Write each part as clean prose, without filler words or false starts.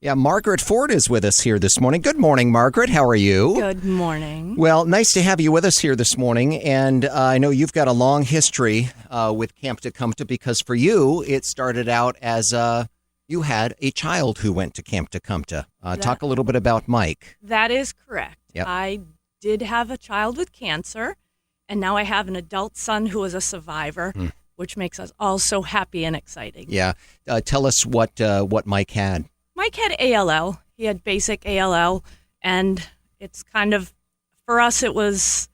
Yeah, Margaret Ford is with us here this morning. Good morning, Margaret. How are you? Good morning. Well, nice to have you with us here this morning. And I know you've got a long history with Camp TaKumTA because for you, it started out as you had a child who went to Camp TaKumTA. Talk a little bit about Mike. That is correct. Yep. I did have a child with cancer, and now I have an adult son who is a survivor, which makes us all so happy and exciting. Yeah. Tell us what Mike had. Mike had ALL. He had basic ALL, and it's kind of, for us, it was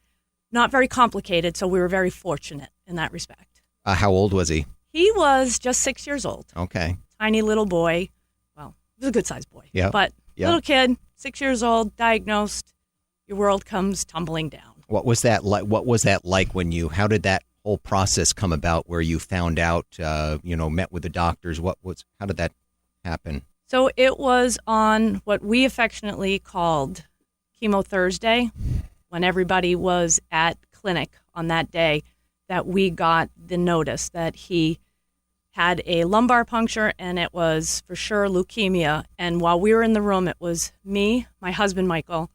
not very complicated, so we were very fortunate in that respect. How old was he? He was just 6 years old. Okay. Tiny little boy. Well, he was a good-sized boy. Yeah. But little kid, 6 years old, diagnosed, your world comes tumbling down. What was that like? How did that whole process come about where you found out, met with the doctors? How did that happen? So it was on what we affectionately called Chemo Thursday, when everybody was at clinic on that day, that we got the notice that he had a lumbar puncture and it was for sure leukemia. And while we were in the room, it was me, my husband, Michael,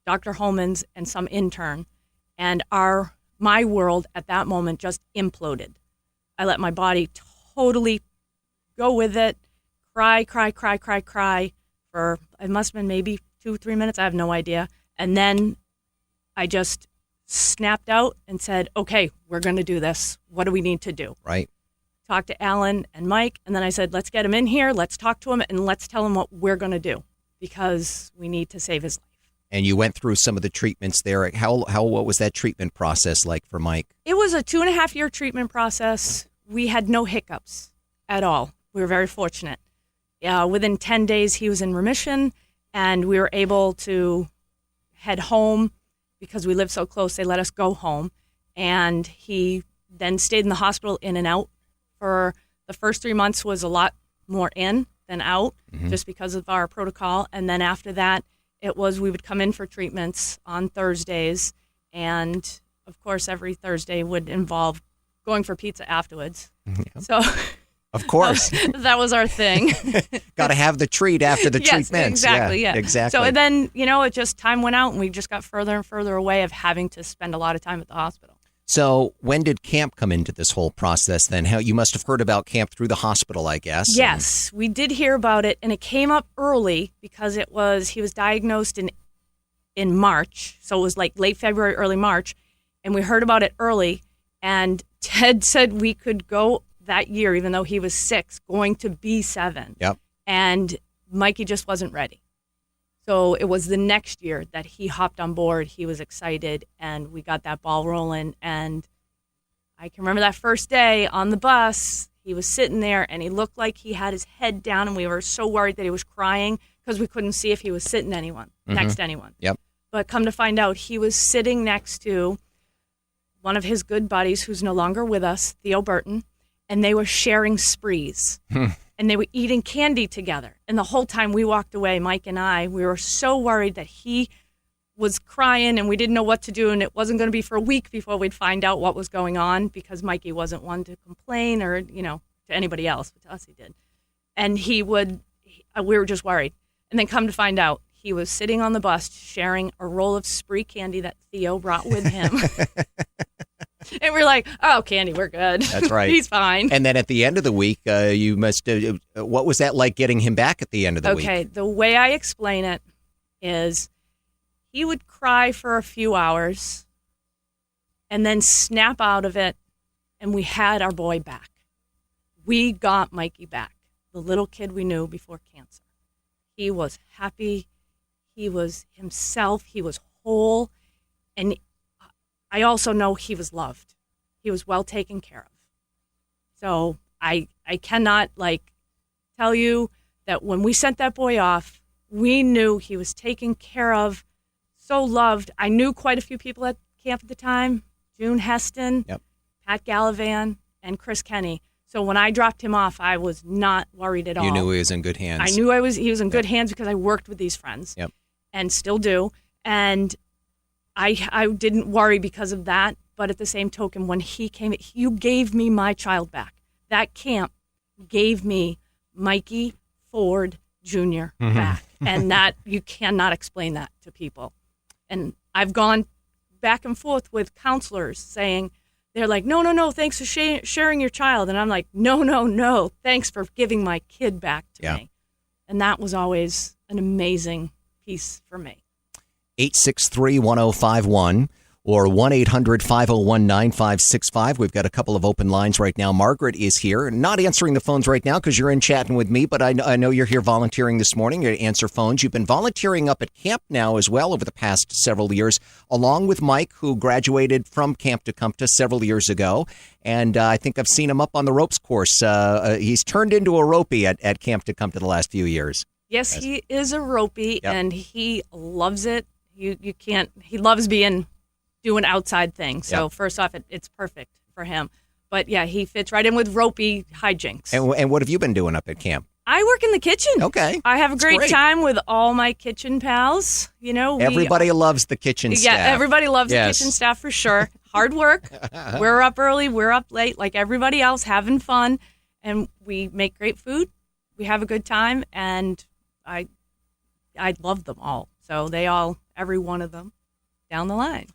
Dr. Holmans, and some intern. And my world at that moment just imploded. I let my body totally go with it. Cry for, it must have been maybe 2-3 minutes. I have no idea. And then I just snapped out and said, okay, we're going to do this. What do we need to do? Right. Talked to Alan and Mike. And then I said, let's get him in here. Let's talk to him and let's tell him what we're going to do because we need to save his life. And you went through some of the treatments there. What was that treatment process like for Mike? It was a 2.5-year treatment process. We had no hiccups at all. We were very fortunate. Within 10 days, he was in remission, and we were able to head home because we lived so close. They let us go home, and he then stayed in the hospital in and out. For the first 3 months was a lot more in than out, just because of our protocol. And then after that, it was we would come in for treatments on Thursdays, and of course, every Thursday would involve going for pizza afterwards. Yep. So. Of course. That was our thing. Got to have the treat after the treatments. Exactly. Yeah, exactly. So then, it just time went out and we just got further and further away of having to spend a lot of time at the hospital. So when did camp come into this whole process then? You must have heard about camp through the hospital, I guess. Yes, we did hear about it, and it came up early because he was diagnosed in March. So it was like late February, early March, and we heard about it early, and Ted said we could go that year, even though he was 6, going to be 7. Yep. And Mikey just wasn't ready. So it was the next year that he hopped on board. He was excited, and we got that ball rolling. And I can remember that first day on the bus, he was sitting there, and he looked like he had his head down, and we were so worried that he was crying because we couldn't see if he was sitting next to anyone. Yep. But come to find out, he was sitting next to one of his good buddies who's no longer with us, Theo Burton. And they were sharing sprees, and they were eating candy together. And the whole time we walked away, Mike and I, we were so worried that he was crying and we didn't know what to do. And it wasn't going to be for a week before we'd find out what was going on because Mikey wasn't one to complain or, to anybody else. But to us, he did. And we were just worried. And then come to find out, he was sitting on the bus sharing a roll of spree candy that Theo brought with him. And we're like, oh, candy, we're good. That's right. He's fine. And then at the end of the week, you must. What was that like getting him back at the end of the week? Okay, the way I explain it is he would cry for a few hours and then snap out of it, and we had our boy back. We got Mikey back, the little kid we knew before cancer. He was happy. He was himself. He was whole. And I also know he was loved. He was well taken care of. So I cannot tell you that when we sent that boy off, we knew he was taken care of, so loved. I knew quite a few people at camp at the time, June Heston, yep. Pat Gallivan, and Chris Kenny. So when I dropped him off, I was not worried at all. You knew he was in good hands. I knew he was in good hands because I worked with these friends yep. and still do. And I didn't worry because of that. But at the same token, when he came, you gave me my child back. That camp gave me Mikey Ford Junior back. And that you cannot explain that to people. And I've gone back and forth with counselors saying, they're like, no, thanks for sharing your child. And I'm like, no, thanks for giving my kid back to me. And that was always an amazing piece for me. 863-1051 or 1-800-501-9565. We've got a couple of open lines right now. Margaret is here, not answering the phones right now because you're in chatting with me, but I know you're here volunteering this morning to answer phones. You've been volunteering up at camp now as well over the past several years, along with Mike, who graduated from Camp TaKumTA several years ago. And I think I've seen him up on the ropes course. He's turned into a ropey at Camp TaKumTA the last few years. Yes, he is a ropey, and he loves it. He loves doing outside things. So first off, it's perfect for him. But yeah, he fits right in with ropey hijinks. And what have you been doing up at camp? I work in the kitchen. Okay. I have a great time with all my kitchen pals. You know, everybody loves the kitchen staff. Yeah, everybody loves the kitchen staff for sure. Hard work. We're up early. We're up late like everybody else, having fun. And we make great food. We have a good time. And I love them all. So every one of them down the line.